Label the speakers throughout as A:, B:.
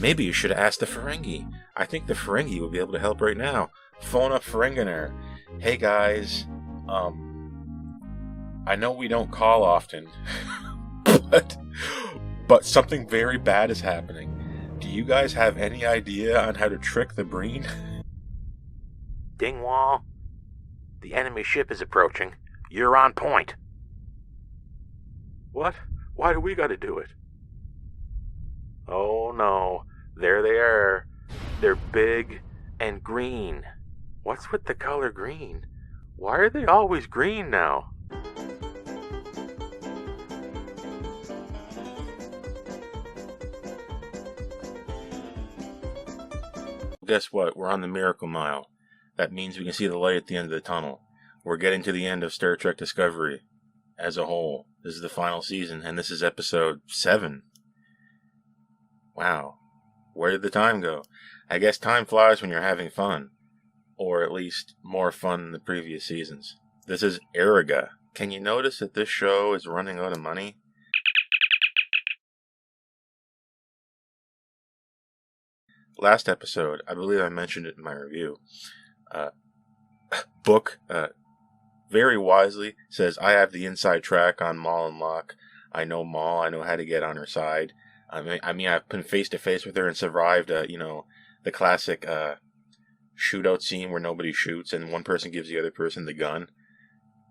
A: Maybe you should have asked the Ferengi. I think the Ferengi would be able to help right now. Phone up Ferengener. Hey guys, I know we don't call often, but something very bad is happening. Do you guys have any idea on how to trick the Breen?
B: Dingwall, the enemy ship is approaching. You're on point.
A: What? Why do we gotta do it? Oh no, there they are. They're big and green. What's with the color green? Why are they always green now? Guess what? We're on the Miracle Mile. That means we can see the light at the end of the tunnel. We're getting to the end of Star Trek Discovery as a whole. This is the final season, and this is episode 7. Wow. Where did the time go? I guess time flies when you're having fun. Or at least more fun than the previous seasons. This is Eriga. Can you notice that this show is running out of money? Last episode, I believe I mentioned it in my review. Book, very wisely, says, I have the inside track on Moll and L'ak. I know Moll. I know how to get on her side. I mean, I've been face to face with her and survived, the classic shootout scene where nobody shoots and one person gives the other person the gun.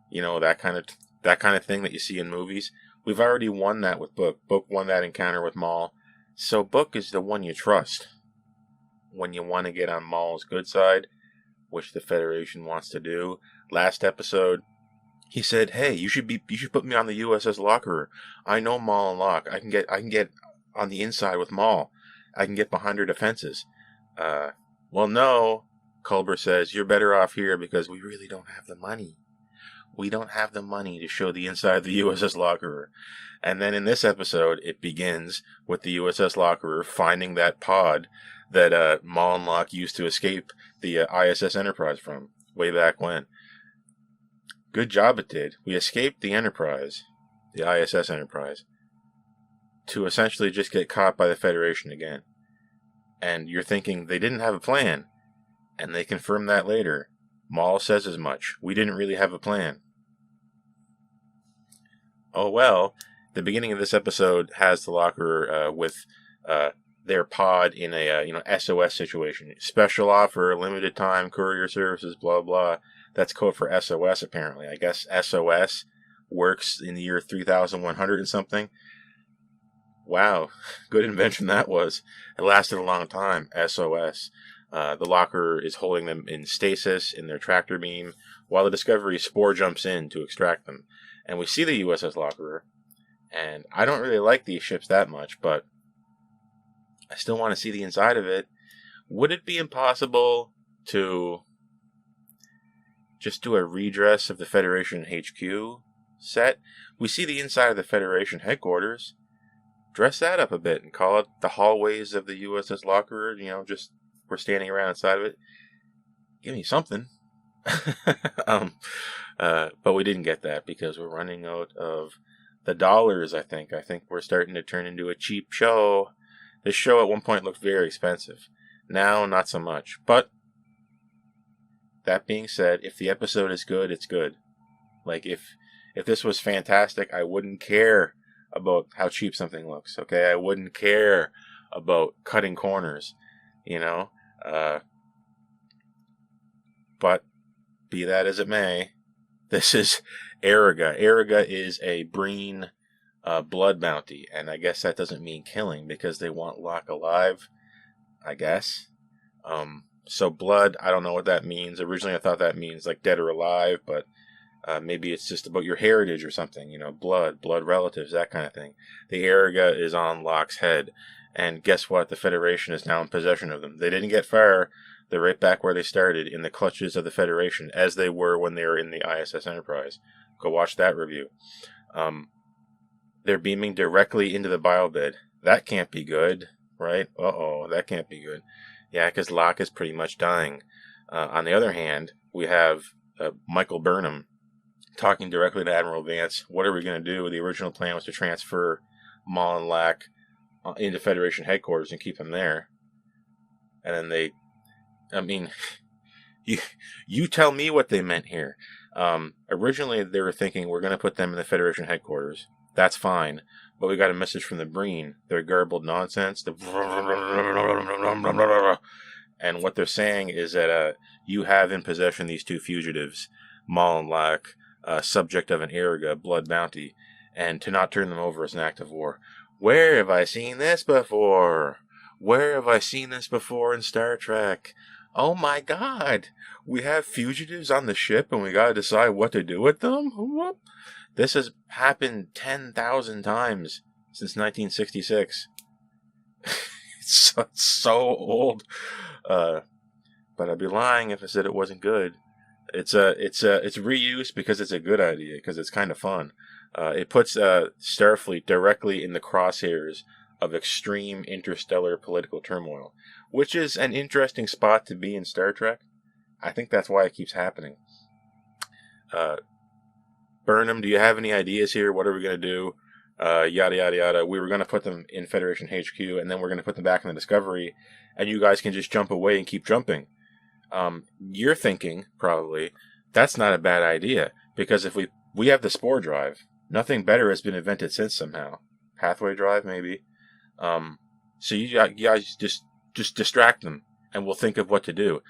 A: You know, that kind of thing that you see in movies. We've already won that with Book. Book won that encounter with Moll. So Book is the one you trust when you want to get on Moll's good side, which the Federation wants to do. Last episode, he said, "Hey, you should put me on the U.S.S. locker. I know Moll and L'ak. I can get on the inside with Moll. I can get behind her defenses." Well, no, Culber says, you're better off here because we really don't have the money. We don't have the money to show the inside of the USS Lockerer. And then in this episode, it begins with the USS Lockerer finding that pod that Moll and L'ak used to escape the ISS Enterprise from way back when. Good job it did. We escaped the Enterprise, the ISS Enterprise, to essentially just get caught by the Federation again. And you're thinking they didn't have a plan. And they confirm that later. Moll says as much. We didn't really have a plan. Oh well, the beginning of this episode has the locker with their pod in a SOS situation. Special offer, limited time, courier services, blah blah. That's code for SOS apparently. I guess SOS works in the year 3100 and something. Wow, good invention that was. It lasted a long time, SOS. The locker is holding them in stasis in their tractor beam, while the Discovery Spore jumps in to extract them. And we see the USS Lockerer, and I don't really like these ships that much, but I still want to see the inside of it. Would it be impossible to just do a redress of the Federation HQ set? We see the inside of the Federation headquarters. Dress that up a bit and call it the hallways of the USS Lockerer. Just we're standing around inside of it. Give me something. But we didn't get that because we're running out of the dollars, I think. I think we're starting to turn into a cheap show. This show at one point looked very expensive. Now, not so much. But, that being said, if the episode is good, it's good. Like, if this was fantastic, I wouldn't care about how cheap something looks, okay? I wouldn't care about cutting corners, but be that as it may, this is Eriga. Eriga is a Breen blood bounty, and I guess that doesn't mean killing because they want L'ak alive, I guess. So blood, I don't know what that means. Originally I thought that means like dead or alive, but maybe it's just about your heritage or something, blood relatives, that kind of thing. The Eriga is on L'ak's head, and guess what? The Federation is now in possession of them. They didn't get far. They're right back where they started, in the clutches of the Federation, as they were when they were in the ISS Enterprise. Go watch that review. They're beaming directly into the biobed. That can't be good, right? Uh-oh, that can't be good. Yeah, because L'ak is pretty much dying. On the other hand, we have Michael Burnham talking directly to Admiral Vance. What are we going to do? The original plan was to transfer Moll and L'ak into Federation headquarters and keep them there. And then you tell me what they meant here. Originally, they were thinking we're going to put them in the Federation headquarters. That's fine. But we got a message from the Breen. Their garbled nonsense. And what they're saying is that you have in possession these two fugitives, Moll and L'ak, subject of an Irriga blood bounty, and to not turn them over is an act of war. Where have I seen this before? Where have I seen this before in Star Trek? Oh my God! We have fugitives on the ship and we gotta decide what to do with them? Whoop. This has happened 10,000 times since 1966. It's so old. But I'd be lying if I said it wasn't good. It's reuse because it's a good idea, because it's kind of fun. It puts Starfleet directly in the crosshairs of extreme interstellar political turmoil, which is an interesting spot to be in Star Trek. I think that's why it keeps happening. Burnham, do you have any ideas here? What are we going to do? Yada, yada, yada. We were going to put them in Federation HQ, and then we're going to put them back in the Discovery, and you guys can just jump away and keep jumping. You're thinking, probably, that's not a bad idea, because if we have the spore drive, nothing better has been invented since somehow. Pathway drive, maybe. So you guys just distract them, and we'll think of what to do.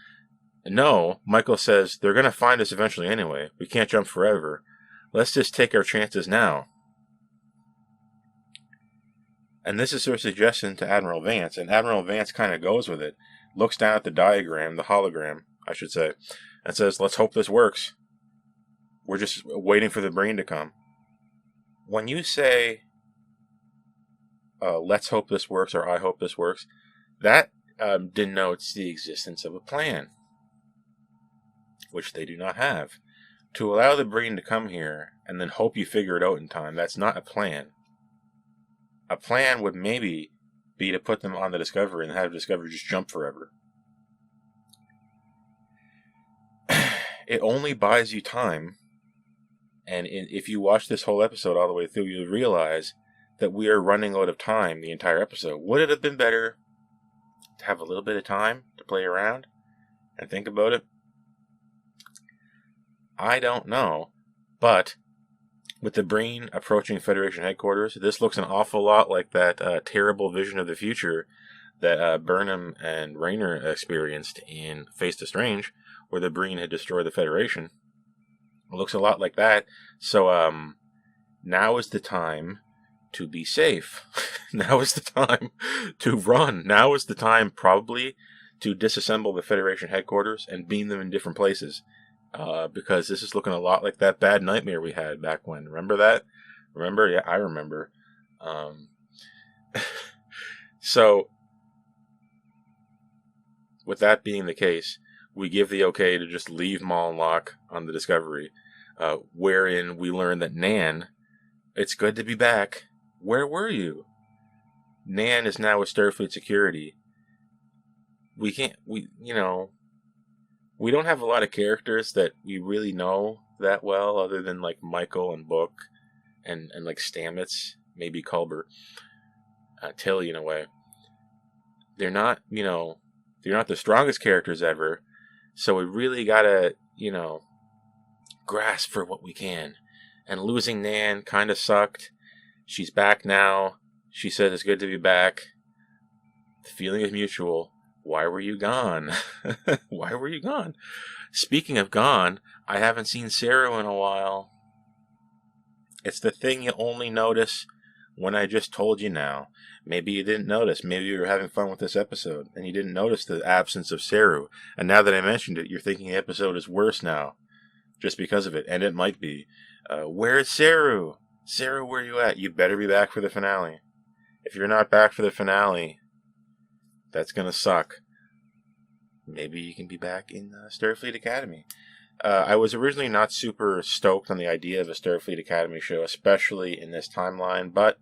A: No, Michael says, they're going to find us eventually anyway. We can't jump forever. Let's just take our chances now. And this is her suggestion to Admiral Vance, and Admiral Vance kind of goes with it, looks down at the diagram, the hologram, I should say, and says, let's hope this works. We're just waiting for the Breen to come. When you say, let's hope this works, or I hope this works, that denotes the existence of a plan, which they do not have. To allow the Breen to come here and then hope you figure it out in time, that's not a plan. A plan would maybe be to put them on the Discovery and have Discovery just jump forever. It only buys you time, and if you watch this whole episode all the way through, you'll realize that we are running out of time the entire episode. Would it have been better to have a little bit of time to play around and think about it? I don't know, but with the Breen approaching Federation headquarters, this looks an awful lot like that terrible vision of the future that Burnham and Rayner experienced in Face the Strange, where the Breen had destroyed the Federation. It looks a lot like that. So now is the time to be safe. Now is the time to run. Now is the time probably to disassemble the Federation headquarters and beam them in different places. Because this is looking a lot like that bad nightmare we had back when. Remember that? Remember? Yeah, I remember. So, with that being the case, we give the okay to just leave Moll and L'ak on the Discovery, wherein we learn that Nan, it's good to be back. Where were you? Nan is now with Starfleet Security. We don't have a lot of characters that we really know that well, other than like Michael and Book, and like Stamets, maybe Culber, Tilly in a way. They're not the strongest characters ever, so we really gotta, grasp for what we can. And losing Nan kind of sucked. She's back now. She said it's good to be back. The feeling is mutual. Why were you gone? Why were you gone? Speaking of gone, I haven't seen Sarah in a while. It's the thing you only notice when I just told you now. Maybe you didn't notice. Maybe you were having fun with this episode, and you didn't notice the absence of Sarah. And now that I mentioned it, you're thinking the episode is worse now, just because of it. And it might be. Where's Sarah? Sarah, where you at? You better be back for the finale. If you're not back for the finale, that's going to suck. Maybe you can be back in Starfleet Academy. I was originally not super stoked on the idea of a Starfleet Academy show, especially in this timeline, but,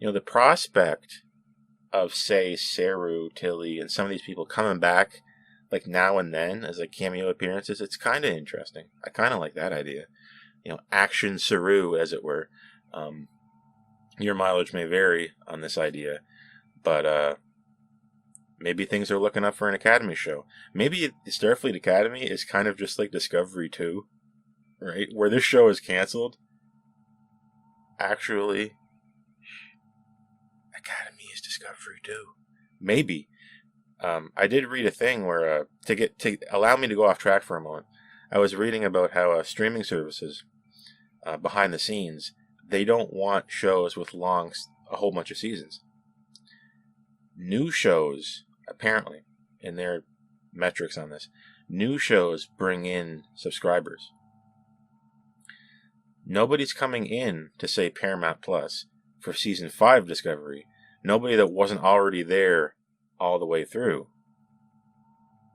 A: the prospect of, say, Saru, Tilly, and some of these people coming back, like now and then, as like cameo appearances, it's kind of interesting. I kind of like that idea. Action Saru, as it were. Your mileage may vary on this idea, but maybe things are looking up for an Academy show. Maybe Starfleet Academy is kind of just like Discovery 2, right? Where this show is canceled. Actually, Academy is Discovery 2. Maybe. I did read a thing where, to allow me to go off track for a moment, I was reading about how streaming services, behind the scenes, they don't want shows with a whole bunch of seasons. New shows, apparently, in their metrics on this, new shows bring in subscribers. Nobody's coming in to say Paramount Plus for season 5 Discovery. Nobody that wasn't already there all the way through.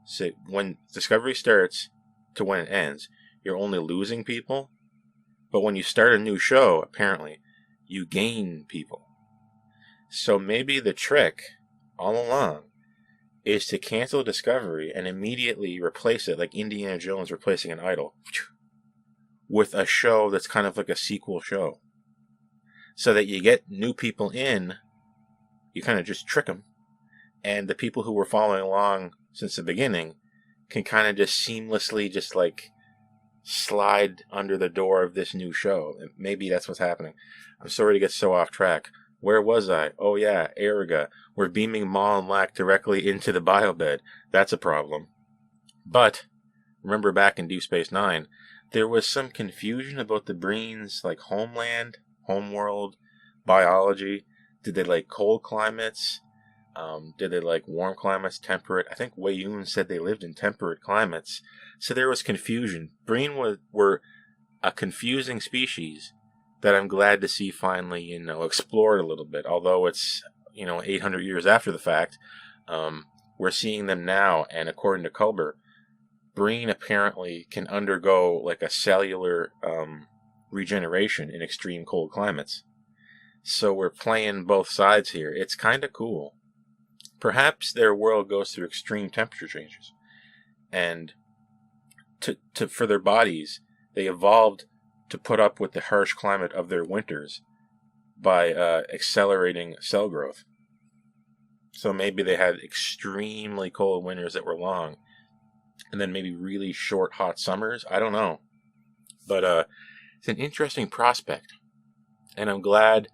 A: So when Discovery starts to when it ends, you're only losing people. But when you start a new show, apparently, you gain people. So maybe the trick all along is to cancel Discovery and immediately replace it, like Indiana Jones replacing an idol, with a show that's kind of like a sequel show. So that you get new people in, you kind of just trick them, and the people who were following along since the beginning can kind of just seamlessly just like slide under the door of this new show. And maybe that's what's happening. I'm sorry to get so off track. Where was I? Oh yeah, Eriga. We're beaming Moll and L'ak directly into the biobed. That's a problem. But remember back in Deep Space Nine, there was some confusion about the Breen's like homeland, homeworld, biology. Did they like cold climates? Did they like warm climates, temperate? I think Wei-Yun said they lived in temperate climates. So there was confusion. Breen were a confusing species that I'm glad to see finally, explored a little bit. Although it's, 800 years after the fact, we're seeing them now. And according to Culber, Breen apparently can undergo like a cellular regeneration in extreme cold climates. So we're playing both sides here. It's kind of cool. Perhaps their world goes through extreme temperature changes, and for their bodies, they evolved to put up with the harsh climate of their winters by accelerating cell growth. So maybe they had extremely cold winters that were long, and then maybe really short, hot summers. I don't know, but it's an interesting prospect, and I'm glad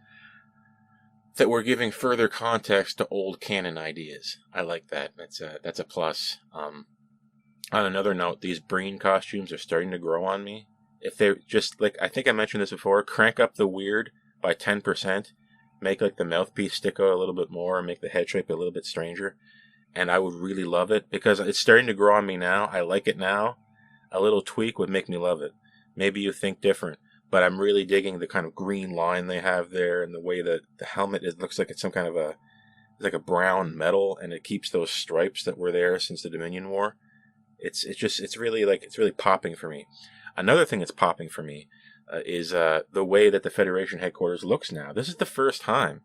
A: that we're giving further context to old canon ideas. I like that. That's a plus. On another note, these Breen costumes are starting to grow on me. If they're just like, I think I mentioned this before, crank up the weird by 10%, make like the mouthpiece stick out a little bit more, and make the head shape a little bit stranger, and I would really love it because it's starting to grow on me now. I like it now. A little tweak would make me love it. Maybe you think different. But I'm really digging the kind of green line they have there, and the way that the helmet looks like it's some kind of a brown metal, and it keeps those stripes that were there since the Dominion War. It's really popping for me. Another thing that's popping for me is the way that the Federation headquarters looks now. This is the first time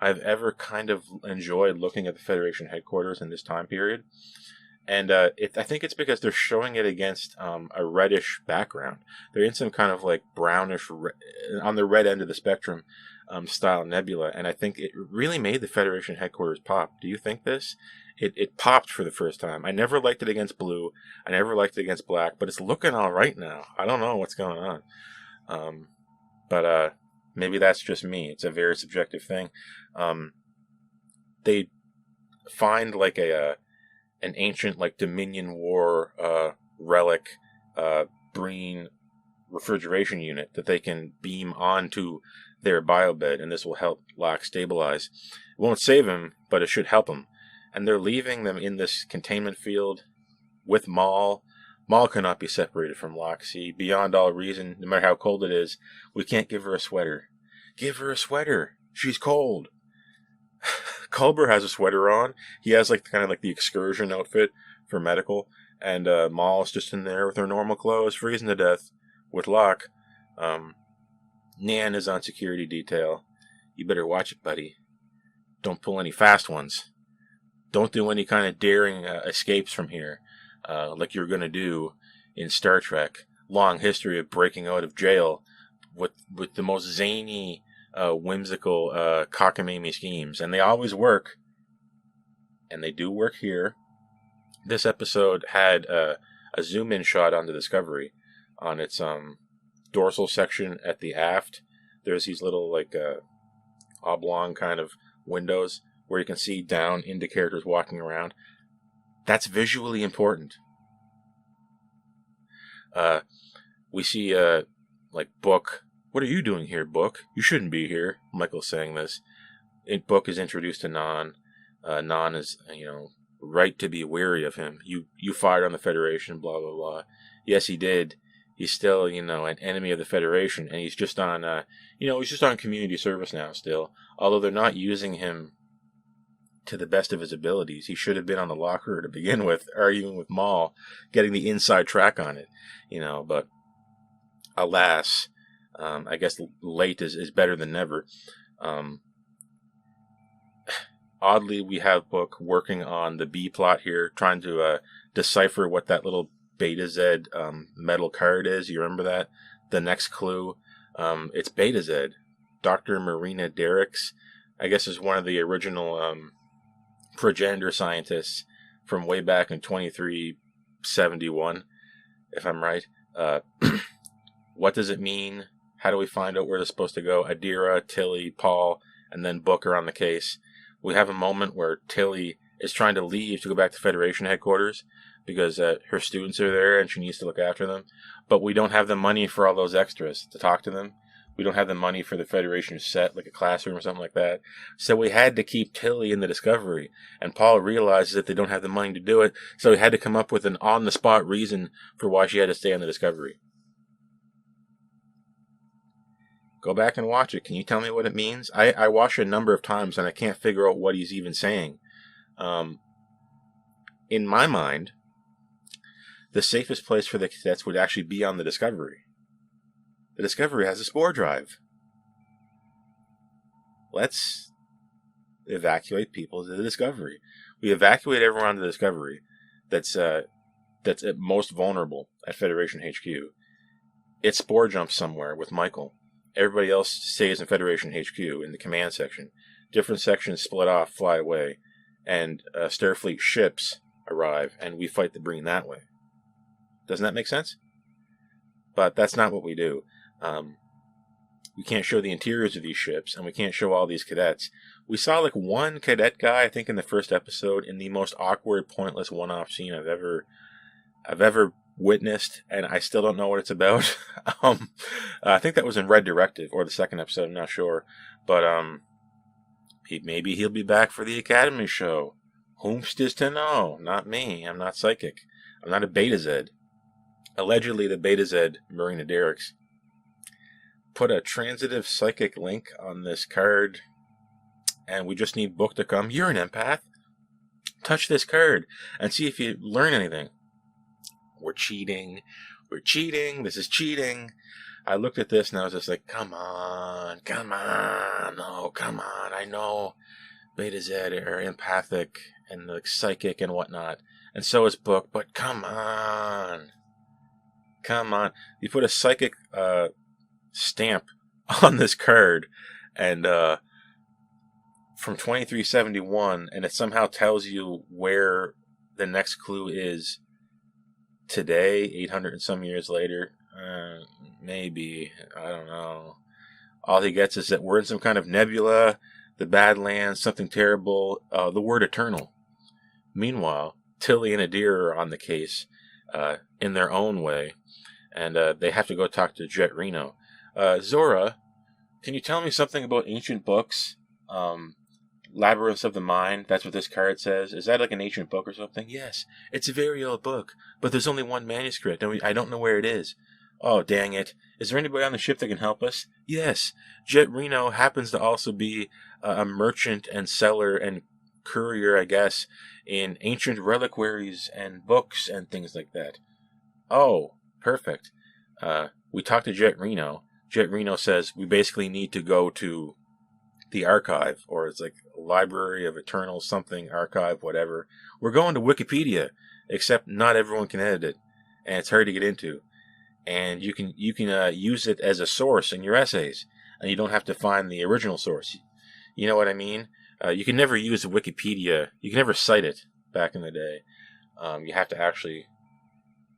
A: I've ever kind of enjoyed looking at the Federation headquarters in this time period. And I think it's because they're showing it against a reddish background. They're in some kind of like brownish, on the red end of the spectrum style nebula. And I think it really made the Federation headquarters pop. Do you think this? It popped for the first time. I never liked it against blue. I never liked it against black. But it's looking all right now. I don't know what's going on. But maybe that's just me. It's a very subjective thing. They find like an ancient like Dominion War relic Breen refrigeration unit that they can beam onto their biobed, and this will help L'ak stabilize. It won't save him, but it should help him. And they're leaving them in this containment field with Moll. Moll cannot be separated from L'ak. See, beyond all reason, no matter how cold it is, we can't give her a sweater. Give her a sweater. She's cold. Culber has a sweater on. He has like kind of like the excursion outfit for medical, and Moll's just in there with her normal clothes, freezing to death with L'ak. Nan is on security detail. You better watch it, buddy. Don't pull any fast ones. Don't do any kind of daring escapes from here, like you're gonna do in Star Trek. Long history of breaking out of jail with the most zany whimsical cockamamie schemes, and they always work, and they do work here. This episode had a zoom-in shot on the Discovery on its dorsal section at the aft. There's these little like oblong kind of windows where you can see down into characters walking around. That's visually important. We see like Book. What are you doing here, Book? You shouldn't be here. Michael's saying this. Book is introduced to Non. Non is, right to be wary of him. You fired on the Federation, blah, blah, blah. Yes, he did. He's still, an enemy of the Federation, and he's just on, he's just on community service now still. Although they're not using him to the best of his abilities. He should have been on the locker to begin with, arguing with Moll, getting the inside track on it, but alas, I guess late is better than never. Oddly, we have Book working on the B plot here, trying to decipher what that little Beta Z metal card is. You remember that? The next clue, it's Beta Z. Dr. Marina Derricks, I guess, is one of the original progenitor scientists from way back in 2371, if I'm right. What does it mean? How do we find out where they're supposed to go? Adira, Tilly, Paul, and then Book are on the case. We have a moment where Tilly is trying to leave to go back to Federation headquarters because her students are there and she needs to look after them. But we don't have the money for all those extras to talk to them. We don't have the money for the Federation set, like a classroom or something like that. So we had to keep Tilly in the Discovery. And Paul realizes that they don't have the money to do it. So he had to come up with an on-the-spot reason for why she had to stay on the Discovery. Go back and watch it. Can you tell me what it means? I watched it a number of times and I can't figure out what he's even saying. In my mind, the safest place for the cadets would actually be on the Discovery. The Discovery has a spore drive. Let's evacuate people to the Discovery. We evacuate everyone to the Discovery that's at most vulnerable at Federation HQ. It spore jumps somewhere with Michael. Everybody else stays in Federation HQ in the command section. Different sections split off, fly away, and Starfleet ships arrive, and we fight the Breen that way. Doesn't that make sense? But that's not what we do. We can't show the interiors of these ships, and we can't show all these cadets. We saw like one cadet guy, I think, in the first episode, in the most awkward, pointless one-off scene I've ever witnessed, and I still don't know what it's about. I think that was in Red Directive, or the second episode, I'm not sure. But maybe he'll be back for the Academy show. Whomst is to know? Not me. I'm not psychic. I'm not a Beta Z. Allegedly, the Beta Z, Marina Derricks, put a transitive psychic link on this card, and we just need Book to come. You're an empath. Touch this card and see if you learn anything. We're cheating. This is cheating. I looked at this and I was just like, come on. No, come on. I know Beta Z are empathic and like psychic and whatnot. And so is Book, but come on. You put a psychic stamp on this card and from 2371, and it somehow tells you where the next clue is today, 800 and some years later. Maybe. I don't know. All he gets is that we're in some kind of nebula, the Badlands, something terrible, the word eternal. Meanwhile, Tilly and Adira are on the case in their own way, and they have to go talk to Jett Reno. Zora, can you tell me something about ancient books? Labyrinths of the Mind, that's what this card says. Is that like an ancient book or something? Yes, it's a very old book, but there's only one manuscript, and I don't know where it is. Oh, dang it. Is there anybody on the ship that can help us? Yes, Jett Reno happens to also be a merchant and seller and courier, I guess, in ancient reliquaries and books and things like that. Oh, perfect. We talked to Jett Reno. Jett Reno says we basically need to go to the archive, or it's like Library of Eternal something, archive, whatever. We're going to Wikipedia, except not everyone can edit it, and it's hard to get into. And you can use it as a source in your essays. and you don't have to find the original source. You know what I mean? You can never use Wikipedia. You can never cite it back in the day. You have to actually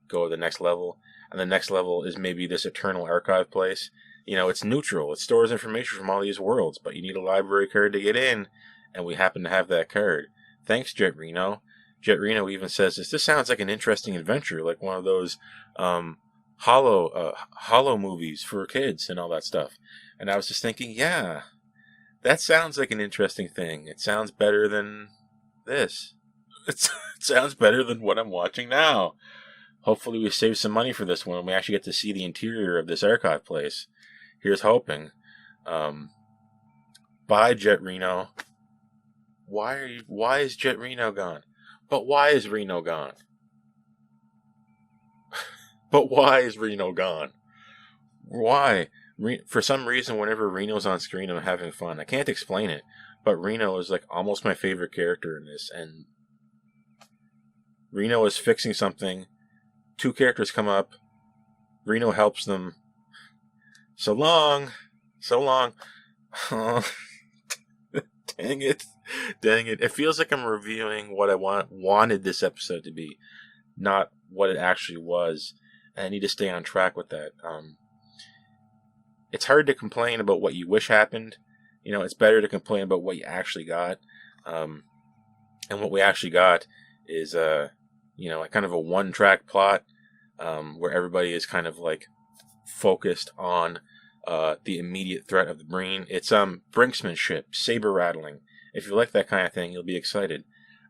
A: go to the next level. And the next level is maybe this eternal archive place. It's neutral. It stores information from all these worlds, but you need a library card to get in, and we happen to have that card. Thanks, Jett Reno. Jett Reno even says this sounds like an interesting adventure, like one of those hollow movies for kids and all that stuff. And I was just thinking, yeah, that sounds like an interesting thing. It sounds better than this. It sounds better than what I'm watching now. Hopefully we save some money for this one and we actually get to see the interior of this archive place. Here's hoping. Bye, Jett Reno. Why is Jett Reno gone? But why is Reno gone? But why is Reno gone? Why? For some reason, whenever Reno's on screen, I'm having fun. I can't explain it, but Reno is like almost my favorite character in this. And Reno is fixing something. Two characters come up. Reno helps them. So long. Oh, dang it. It feels like I'm reviewing what I wanted this episode to be, not what it actually was. And I need to stay on track with that. It's hard to complain about what you wish happened. It's better to complain about what you actually got. And what we actually got is, kind of a one-track plot where everybody is kind of like focused on the immediate threat of the Breen. It's brinksmanship, saber rattling. If you like that kind of thing, you'll be excited.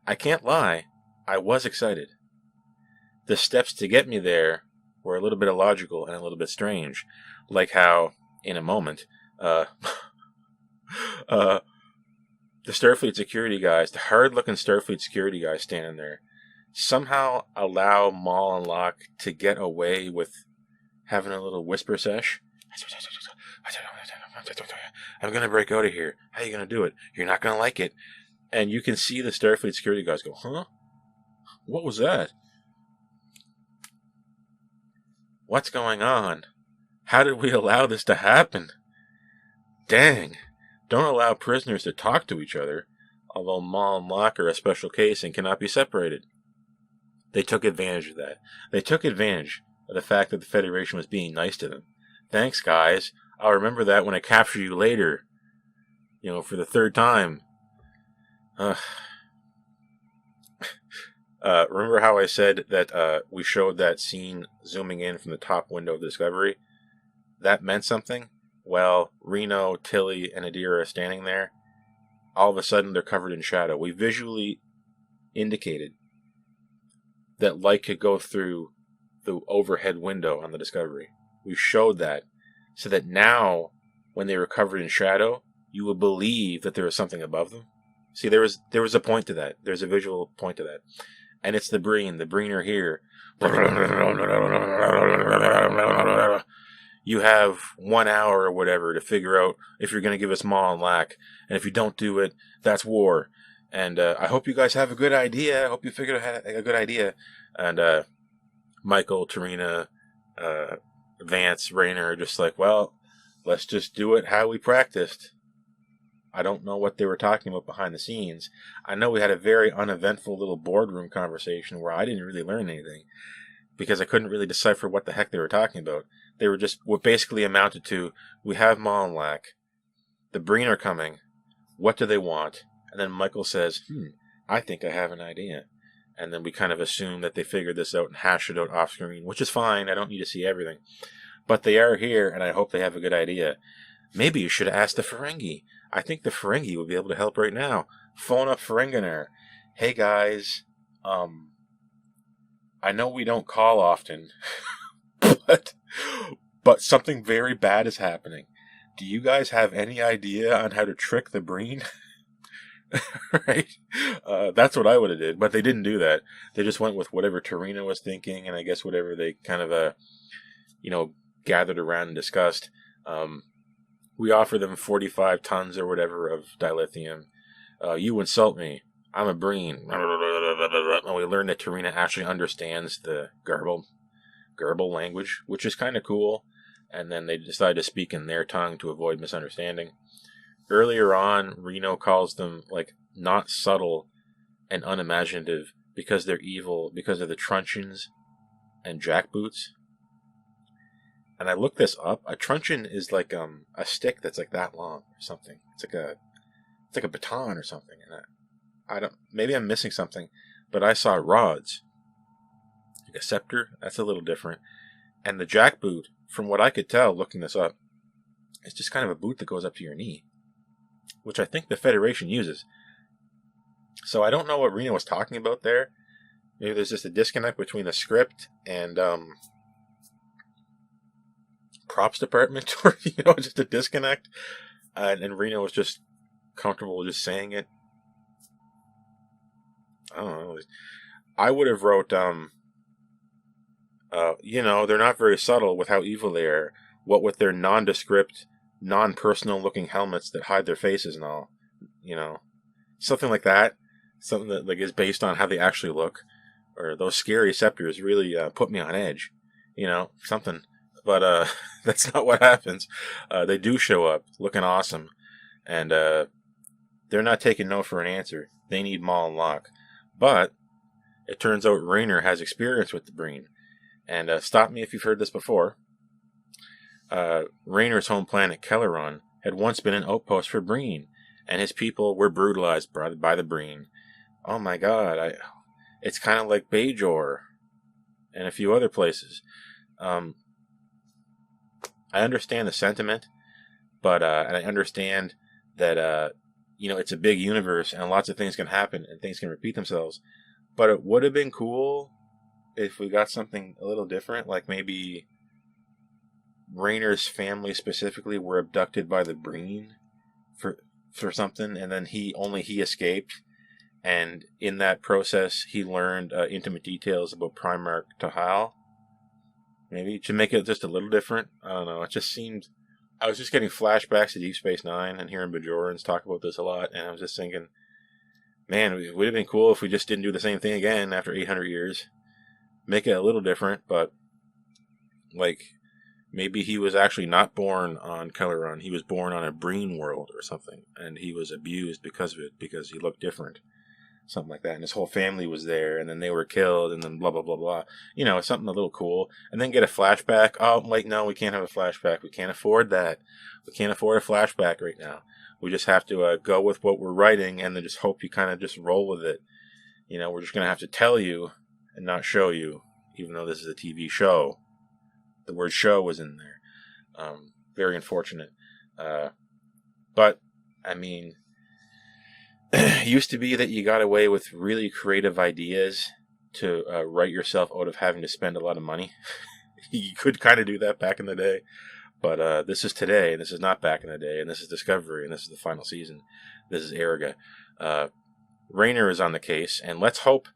A: I can't lie, I was excited. The steps to get me there were a little bit illogical and a little bit strange. Like how, in a moment, the Starfleet security guys, the hard-looking Starfleet security guys standing there, somehow allow Moll and L'ak to get away with having a little whisper sesh. I'm going to break out of here. How are you going to do it? You're not going to like it. And you can see the Starfleet security guys go, huh? What was that? What's going on? How did we allow this to happen? Dang. Don't allow prisoners to talk to each other, although Moll and L'ak are a special case and cannot be separated. They took advantage of that. They took advantage of the fact that the Federation was being nice to them. Thanks, guys. I'll remember that when I capture you later. For the third time. Remember how I said that we showed that scene zooming in from the top window of the Discovery? That meant something? Well, Reno, Tilly, and Adira are standing there. All of a sudden, they're covered in shadow. We visually indicated that light could go through the overhead window on the Discovery. We showed that so that now, when they were covered in shadow, you would believe that there was something above them. See, there was a point to that. There's a visual point to that. And it's the Breen. The Breen are here. You have 1 hour or whatever to figure out if you're going to give us Moll and L'ak. And if you don't do it, that's war. And I hope you guys have a good idea. I hope you figured out a good idea. And Michael, Tarina, Vance, Rayner are just like, well, let's just do it how we practiced. I don't know what they were talking about behind the scenes. I know we had a very uneventful little boardroom conversation where I didn't really learn anything because I couldn't really decipher what the heck they were talking about. They were just what basically amounted to, we have Moll and L'ak. The Breen are coming. What do they want? And then Michael says, I think I have an idea. And then we kind of assume that they figured this out and hashed it out off screen, which is fine. I don't need to see everything. But they are here, and I hope they have a good idea. Maybe you should have asked the Ferengi. I think the Ferengi would be able to help right now. Phone up Ferenginar. Hey guys, I know we don't call often, but something very bad is happening. Do you guys have any idea on how to trick the Breen? Right? That's what I would have did, but they didn't do that. They just went with whatever Tarina was thinking, and I guess whatever they kind of, gathered around and discussed. We offer them 45 tons or whatever of dilithium. You insult me. I'm a Breen. And we learn that Tarina actually understands the garble language, which is kind of cool. and then they decide to speak in their tongue to avoid misunderstanding. Earlier on, Reno calls them, like, not subtle and unimaginative because they're evil because of the truncheons and jackboots. And I looked this up. A truncheon is like a stick that's like that long or something. It's like a baton or something. And I don't. Maybe I'm missing something, but I saw rods. Like a scepter. That's a little different. And the jackboot, from what I could tell, looking this up, is just kind of a boot that goes up to your knee, which I think the Federation uses. So I don't know what Reno was talking about there. Maybe there's just a disconnect between the script and props department, or just a disconnect, and Reno was just comfortable just saying it. I don't know. I would have wrote, they're not very subtle with how evil they are. What with their nondescript, non-personal looking helmets that hide their faces and all, something like that. Something that is based on how they actually look, or those scary scepters really put me on edge, something. But that's not what happens. They do show up looking awesome, and they're not taking no for an answer. They need Moll and L'ak. But it turns out Rayner has experience with the Breen. And stop me if you've heard this before. Rayner's home planet, Kelleron, had once been an outpost for Breen, and his people were brutalized by the Breen. Oh my god, it's kind of like Bajor and a few other places. I understand the sentiment, but and I understand that it's a big universe and lots of things can happen and things can repeat themselves. But it would have been cool if we got something a little different, like maybe Rayner's family specifically were abducted by the Breen for something, and then he escaped. And in that process, he learned intimate details about Primarch Tahal. Maybe to make it just a little different. I don't know. It just seemed... I was just getting flashbacks to Deep Space Nine and hearing Bajorans talk about this a lot. And I was just thinking, man, it would have been cool if we just didn't do the same thing again after 800 years. Make it a little different, but... maybe he was actually not born on Kelleron. He was born on a Breen world or something. And he was abused because of it, because he looked different. Something like that, and his whole family was there, and then they were killed, and then blah blah blah blah. Something a little cool, and then get a flashback. Oh, no, we can't have a flashback. We can't afford that. We can't afford a flashback right now. We just have to go with what we're writing, and then just hope you kind of just roll with it. We're just gonna have to tell you and not show you, even though this is a TV show. The word "show" was in there. Very unfortunate, but I mean. It used to be that you got away with really creative ideas to write yourself out of having to spend a lot of money. You could kind of do that back in the day. But this is today, and this is not back in the day, and this is Discovery, and this is the final season. This is Eriga. Rayner is on the case, and let's hope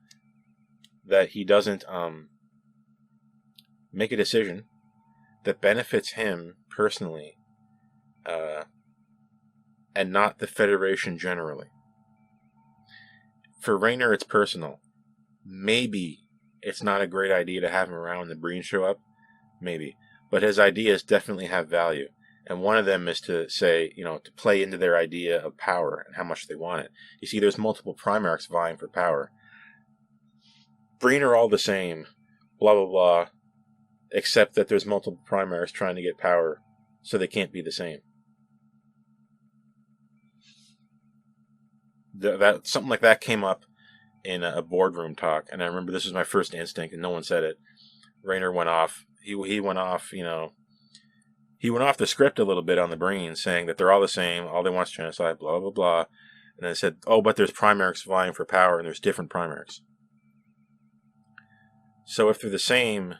A: that he doesn't make a decision that benefits him personally and not the Federation generally. For Rayner, it's personal. Maybe it's not a great idea to have him around when the Breen show up. Maybe. But his ideas definitely have value. And one of them is to say, to play into their idea of power and how much they want it. You see, there's multiple Primarchs vying for power. Breen are all the same. Blah, blah, blah. Except that there's multiple Primarchs trying to get power, so they can't be the same. Something like that came up in a boardroom talk, and I remember this was my first instinct, and no one said it. Rayner went off. He went off. He went off the script a little bit on the Breen, saying that they're all the same. All they want is genocide. Blah blah blah. And then said, "Oh, but there's Primarchs vying for power, and there's different Primarchs. So if they're the same,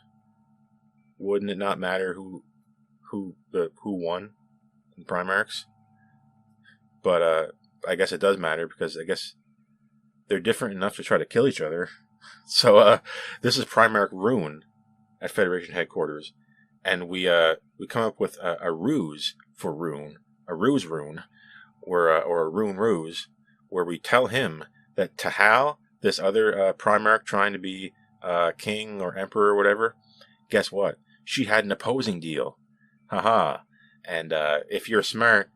A: wouldn't it not matter who won in Primarchs? But I guess it does matter, because I guess they're different enough to try to kill each other. So this is Primarch Ruhn at Federation headquarters, and we come up with a ruse for Ruhn, a ruse Ruhn, or a Ruhn ruse, where we tell him that Tahal, this other Primarch trying to be king or emperor or whatever, guess what? She had an opposing deal. Haha. And if you're smart,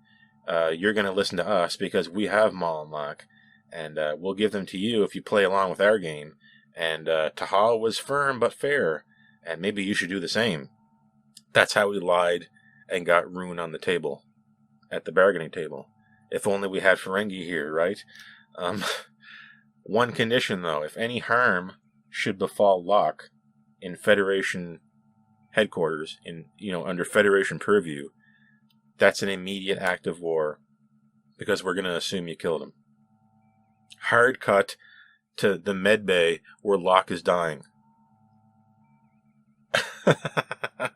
A: you're going to listen to us because we have Moll and L'ak. And we'll give them to you if you play along with our game. And Taha was firm but fair. And maybe you should do the same. That's how we lied and got Ruhn on the table. At the bargaining table. If only we had Ferengi here, right? One condition, though. If any harm should befall L'ak in Federation headquarters, under Federation purview, that's an immediate act of war. Because we're going to assume you killed him. Hard cut to the med bay where L'ak is dying.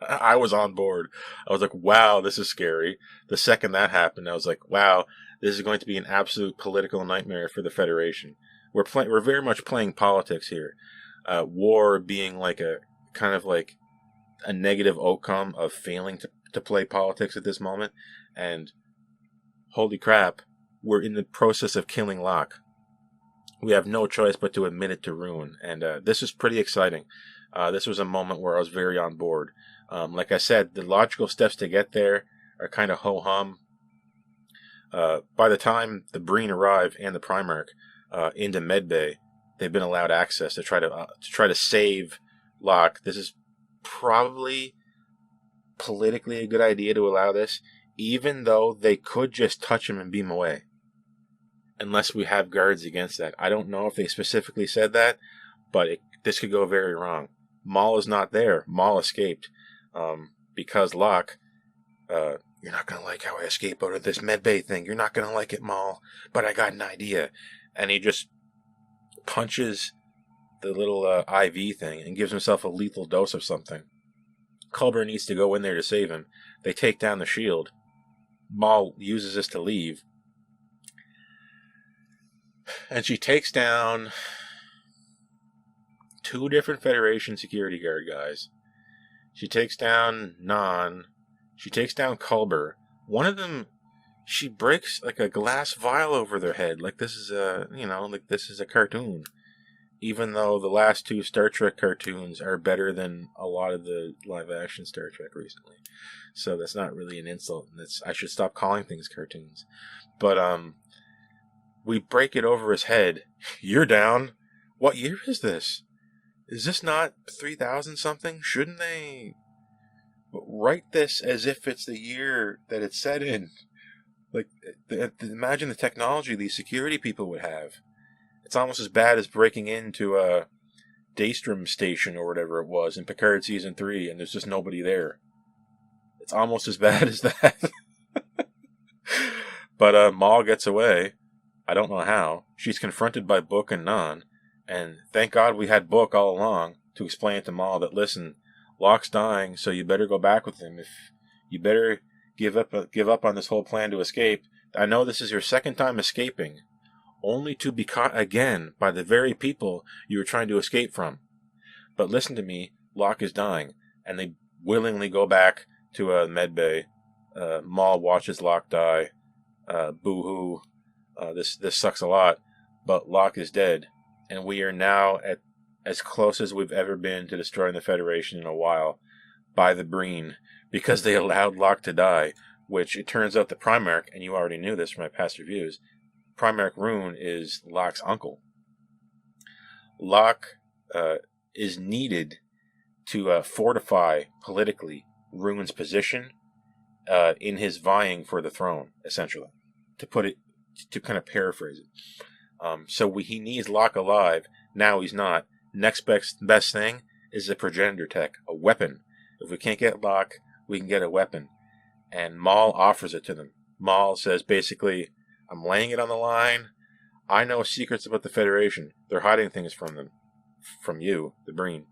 A: I was on board. I was like, wow, this is scary. The second that happened, I was like, wow, this is going to be an absolute political nightmare for the Federation. We're very much playing politics here. War being like a kind of like a negative outcome of failing to play politics at this moment. And holy crap, we're in the process of killing L'ak. We have no choice but to admit it to Ruhn. And this is pretty exciting. This was a moment where I was very on board. Like I said, the logical steps to get there are kind of ho-hum. By the time the Breen arrive and the Primarch into Medbay, they've been allowed access to try to save L'ak. This is probably politically a good idea to allow this, even though they could just touch him and beam away. Unless we have guards against that. I don't know if they specifically said that, but this could go very wrong. Moll is not there. Moll escaped. Because L'ak, you're not going to like how I escape out of this medbay thing. You're not going to like it, Moll. But I got an idea. And he just punches the little IV thing and gives himself a lethal dose of something. Culber needs to go in there to save him. They take down the shield. Moll uses this to leave. And she takes down 2 different Federation security guard guys. She takes down Non. She takes down Culber. One of them, she breaks like a glass vial over their head. Like this is a cartoon. Even though the last 2 Star Trek cartoons are better than a lot of the live-action Star Trek recently. So that's not really an insult. I should stop calling things cartoons. But, we break it over his head. You're down. What year is this? Is this not 3000 something? Shouldn't they write this as if it's the year that it's set in? Like, imagine the technology these security people would have. It's almost as bad as breaking into a Daystrom station or whatever it was in Picard Season 3 and there's just nobody there. It's almost as bad as that. But Moll gets away. I don't know how. She's confronted by Book and Non. And thank God we had Book all along to explain it to Moll that, listen, Locke's dying, so you better go back with him. If you better give up on this whole plan to escape. I know this is your second time escaping, only to be caught again by the very people you were trying to escape from. But listen to me, Locke is dying. And they willingly go back to medbay. Moll watches Locke die. Boo-hoo. This sucks a lot, but Locke is dead, and we are now at as close as we've ever been to destroying the Federation in a while by the Breen, because they allowed Locke to die, which it turns out the Primarch, and you already knew this from my past reviews, Primarch Ruhn is Locke's uncle. Locke is needed to fortify politically Ruhn's position in his vying for the throne, essentially, to kind of paraphrase it. So he needs Locke alive. Now he's not. Next best thing is a progenitor tech, a weapon. If we can't get Locke, we can get a weapon. And Moll offers it to them. Moll says basically, I'm laying it on the line. I know secrets about the Federation. They're hiding things from them. From you, the Breen.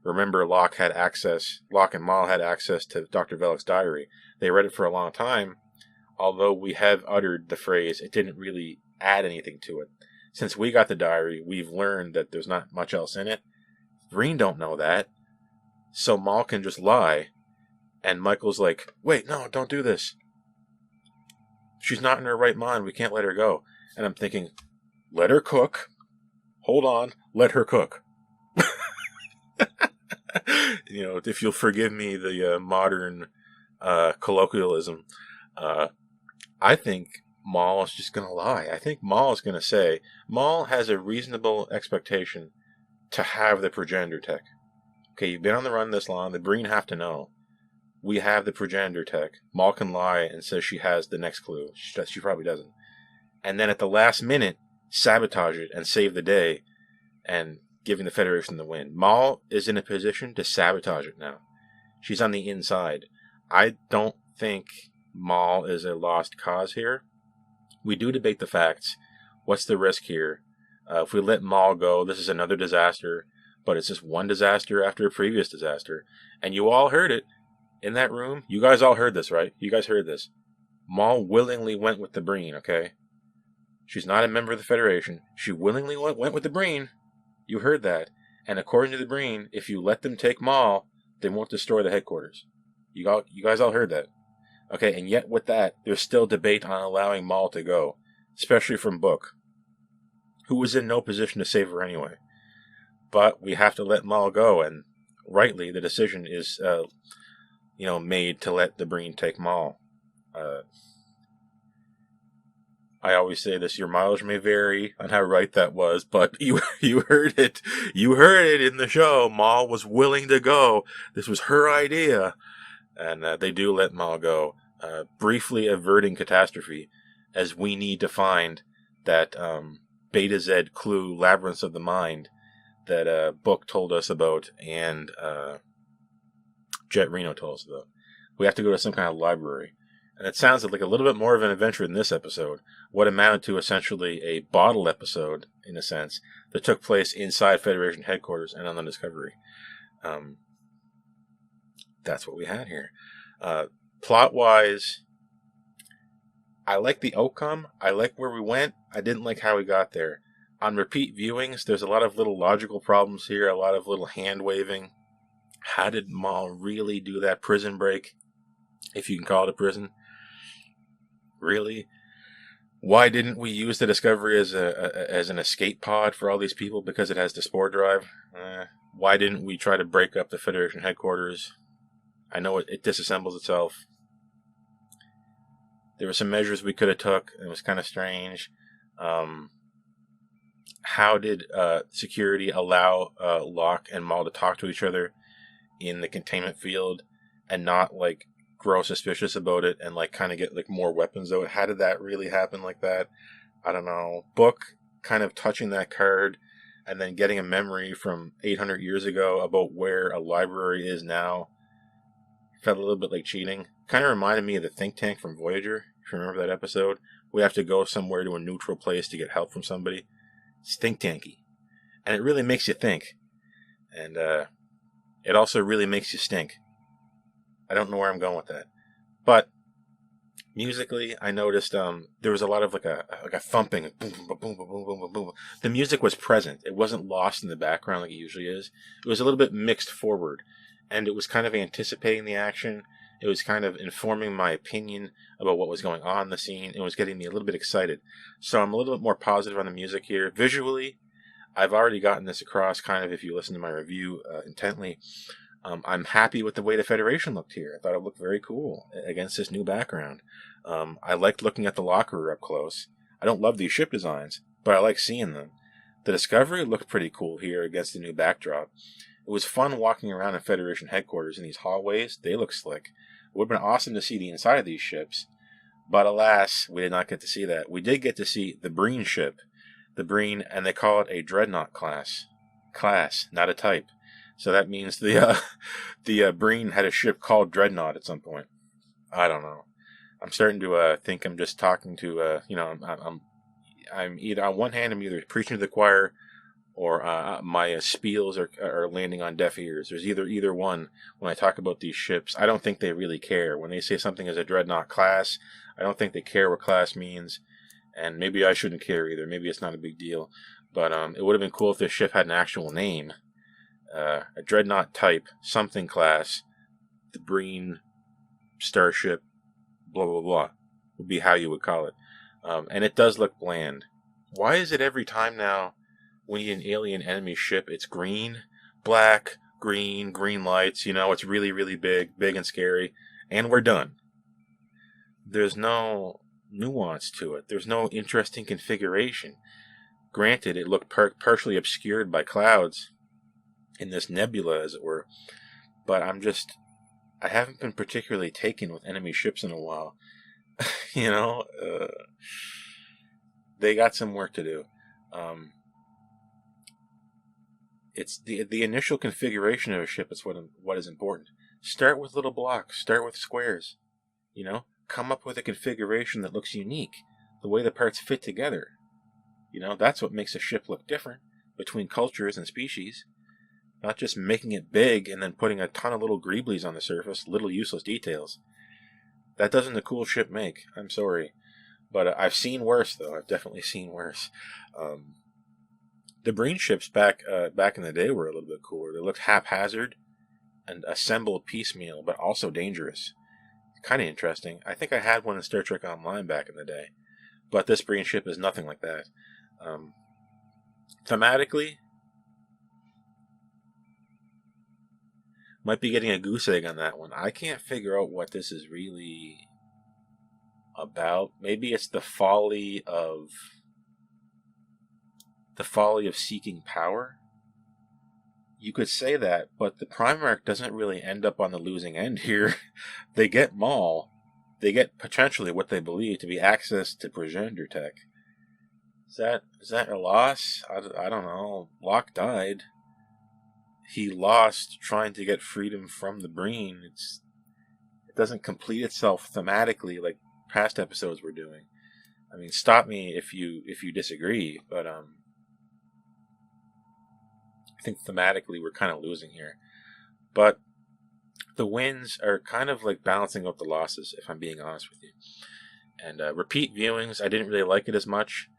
A: Remember, Locke and Moll had access to Dr. Velek's diary. They read it for a long time. Although we have uttered the phrase, it didn't really add anything to it. Since we got the diary, we've learned that there's not much else in it. Breen don't know that. So Moll can just lie. And Michael's like, wait, no, don't do this. She's not in her right mind. We can't let her go. And I'm thinking, let her cook. Hold on. Let her cook. If you'll forgive me the modern colloquialism. I think Moll is just going to lie. I think Moll is going to say, Moll has a reasonable expectation to have the progenitor tech. Okay, you've been on the run this long. The Breen have to know. We have the progenitor tech. Moll can lie and says she has the next clue. She probably doesn't. And then at the last minute, sabotage it and save the day and giving the Federation the win. Moll is in a position to sabotage it now. She's on the inside. I don't think Moll is a lost cause here. We do debate the facts. What's the risk here? If we let Moll go, this is another disaster, but it's just one disaster after a previous disaster. And you all heard it in that room. You guys all heard this, right? You guys heard this. Moll willingly went with the Breen, okay? She's not a member of the Federation. She willingly went with the Breen. You heard that. And according to the Breen, if you let them take Moll, they won't destroy the headquarters. You guys all heard that. Okay, and yet with that, there's still debate on allowing Moll to go, especially from Book, who was in no position to save her anyway. But we have to let Moll go, and rightly, the decision is, made to let the Breen take Moll. I always say this: your mileage may vary on how right that was, but you heard it. You heard it in the show. Moll was willing to go. This was her idea, and they do let Moll go, briefly averting catastrophe, as we need to find that Beta Z clue, Labyrinths of the Mind, that Book told us about, and Jett Reno told us about. We have to go to some kind of library. And it sounds like a little bit more of an adventure in this episode. What amounted to essentially a bottle episode, in a sense, that took place inside Federation headquarters and on the Discovery. That's what we had here. Plot-wise, I like the outcome. I like where we went. I didn't like how we got there. On repeat viewings, there's a lot of little logical problems here, a lot of little hand-waving. How did Moll really do that prison break? If you can call it a prison. Really? Why didn't we use the Discovery as an escape pod for all these people because it has the spore drive? Why didn't we try to break up the Federation headquarters? I know it disassembles itself. There were some measures we could have took. It was kind of strange. How did security allow Locke and Moll to talk to each other in the containment field and not grow suspicious about it and kind of get more weapons out? How did that really happen like that? I don't know. Book kind of touching that card and then getting a memory from 800 years ago about where a library is now felt a little bit like cheating. Kind of reminded me of the think tank from Voyager, if you remember that episode. We have to go somewhere to a neutral place to get help from somebody. It's think tanky. And it really makes you think. And it also really makes you stink. I don't know where I'm going with that. But musically, I noticed there was a lot of a thumping, boom, boom, boom, boom, boom, boom, boom. The music was present. It wasn't lost in the background like it usually is. It was a little bit mixed forward, and it was kind of anticipating the action. It was kind of informing my opinion about what was going on in the scene. It was getting me a little bit excited. So I'm a little bit more positive on the music here. Visually, I've already gotten this across kind of if you listen to my review intently. I'm happy with the way the Federation looked here. I thought it looked very cool against this new background. I liked looking at the locker up close. I don't love these ship designs, but I like seeing them. The Discovery looked pretty cool here against the new backdrop. It was fun walking around in Federation headquarters in these hallways. They look slick. It would have been awesome to see the inside of these ships, but alas, we did not get to see that. We did get to see the Breen ship. The Breen, and they call it a Dreadnought class. Class, not a type. So that means the Breen had a ship called Dreadnought at some point. I don't know. I'm starting to think I'm just talking to I'm either on one hand I'm either preaching to the choir, or my spiels are landing on deaf ears. There's either one when I talk about these ships. I don't think they really care when they say something is a Dreadnought class. I don't think they care what class means, and maybe I shouldn't care either. Maybe it's not a big deal, but it would have been cool if this ship had an actual name. A Dreadnought type, something class, the Breen starship, blah blah blah, would be how you would call it. And it does look bland. Why is it every time now when you need an alien enemy ship, it's green, black, green lights, it's really, really big and scary, and we're done. There's no nuance to it. There's no interesting configuration. Granted, it looked partially obscured by clouds in this nebula, as it were, but I haven't been particularly taken with enemy ships in a while. They got some work to do. It's the initial configuration of a ship is what is important. Start with little blocks. Start with squares. Come up with a configuration that looks unique. The way the parts fit together. That's what makes a ship look different between cultures and species. Not just making it big and then putting a ton of little greeblies on the surface, little useless details. That doesn't a cool ship make. I'm sorry. But I've seen worse, though. I've definitely seen worse. The Breen ships back in the day were a little bit cooler. They looked haphazard and assembled piecemeal, but also dangerous. Kind of interesting. I think I had one in Star Trek Online back in the day. But this Breen ship is nothing like that. Thematically, might be getting a goose egg on that one. I can't figure out what this is really about. Maybe it's the folly of seeking power. You could say that, but the Primarch doesn't really end up on the losing end here. They get Moll. They get potentially what they believe to be access to progenitor tech. Is that a loss? I don't know. L'ak died. He lost trying to get freedom from the Breen. It doesn't complete itself thematically like past episodes were doing. I mean, stop me if you disagree, but I think thematically we're kind of losing here. But the wins are kind of like balancing out the losses, if I'm being honest with you. And repeat viewings, I didn't really like it as much,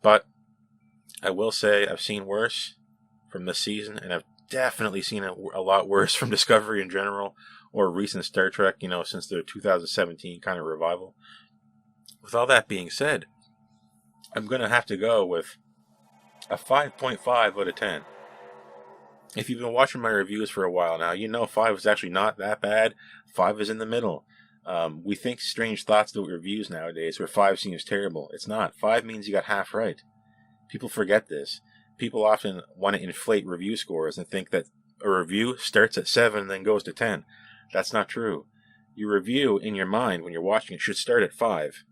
A: but I will say I've seen worse from this season, and I've definitely seen a lot worse from Discovery in general, or recent Star Trek, since their 2017 kind of revival. With all that being said, I'm going to have to go with a 5.5 out of 10. If you've been watching my reviews for a while now, 5 is actually not that bad. 5 is in the middle. We think strange thoughts about reviews nowadays where 5 seems terrible. It's not. 5 means you got half right. People forget this. People often want to inflate review scores and think that a review starts at 7 and then goes to 10. That's not true. Your review in your mind when you're watching it should start at 5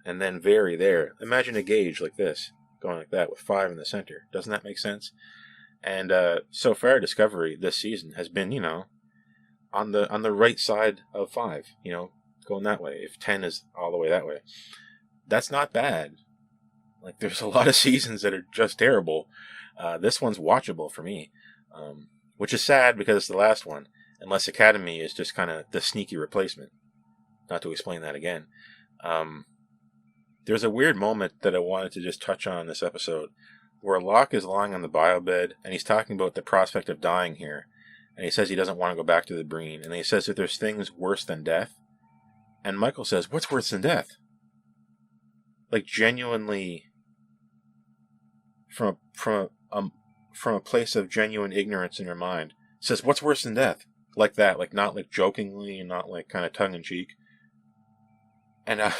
A: and then vary there. Imagine a gauge like this, going like that with 5 in the center. Doesn't that make sense? And so far, Discovery this season has been, on the right side of 5, going that way. If 10 is all the way that way, that's not bad. Like, there's a lot of seasons that are just terrible. This one's watchable for me, which is sad because it's the last one. Unless Academy is just kind of the sneaky replacement. Not to explain that again. There's a weird moment that I wanted to just touch on in this episode, where L'ak is lying on the biobed, and he's talking about the prospect of dying here. And he says he doesn't want to go back to the Breen. And he says that there's things worse than death. And Michael says, what's worse than death? Like, genuinely, from a place of genuine ignorance in her mind, says, what's worse than death? Like that, like not like jokingly and not like kind of tongue-in-cheek. And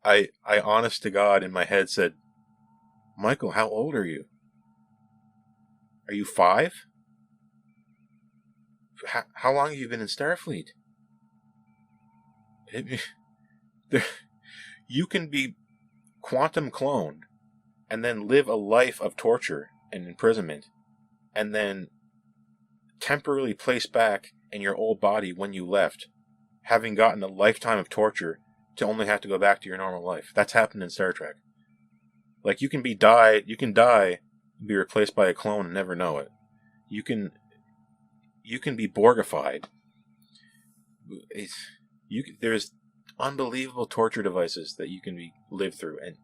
A: I honest to God, in my head said, Michael, how old are you? Are you 5? How long have you been in Starfleet? You can be quantum cloned and then live a life of torture and imprisonment and then temporarily placed back in your old body when you left, having gotten a lifetime of torture to only have to go back to your normal life. That's happened in Star Trek. Like, you can die and be replaced by a clone and never know it. You can be Borgified. There's unbelievable torture devices that you can live through. And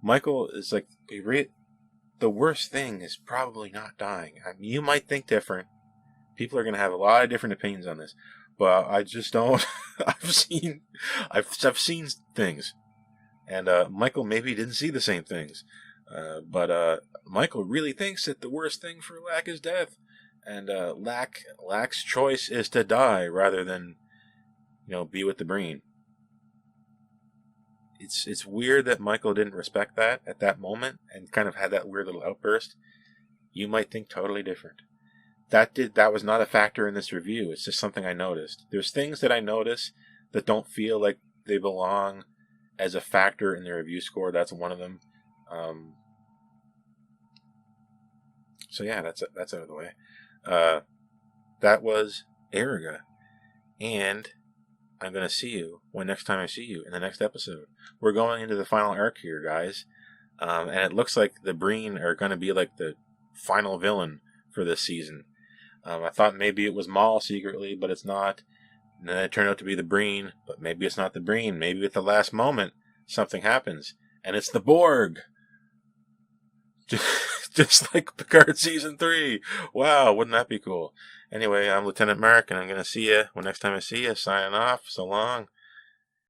A: Michael is like, the worst thing is probably not dying. I mean, you might think different. People are going to have a lot of different opinions on this. But I just don't. I've seen things. And Michael maybe didn't see the same things. But Michael really thinks that the worst thing for L'ak is death. And L'ak's choice is to die rather than be with the Breen. It's weird that Michael didn't respect that at that moment and kind of had that weird little outburst. You might think totally different. That was not a factor in this review. It's just something I noticed. There's things that I notice that don't feel like they belong as a factor in the review score. That's one of them. So yeah, that's out of the way. That was Eriga, and I'm going to see you next time I see you in the next episode. We're going into the final arc here, guys. And it looks like the Breen are going to be like the final villain for this season. I thought maybe it was Moll secretly, but it's not. And then it turned out to be the Breen, but maybe it's not the Breen. Maybe at the last moment, something happens. And it's the Borg! Just like Picard Season 3. Wow, wouldn't that be cool? Anyway, I'm Lieutenant Mark, and I'm going to see you next time I see you. Signing off. So long.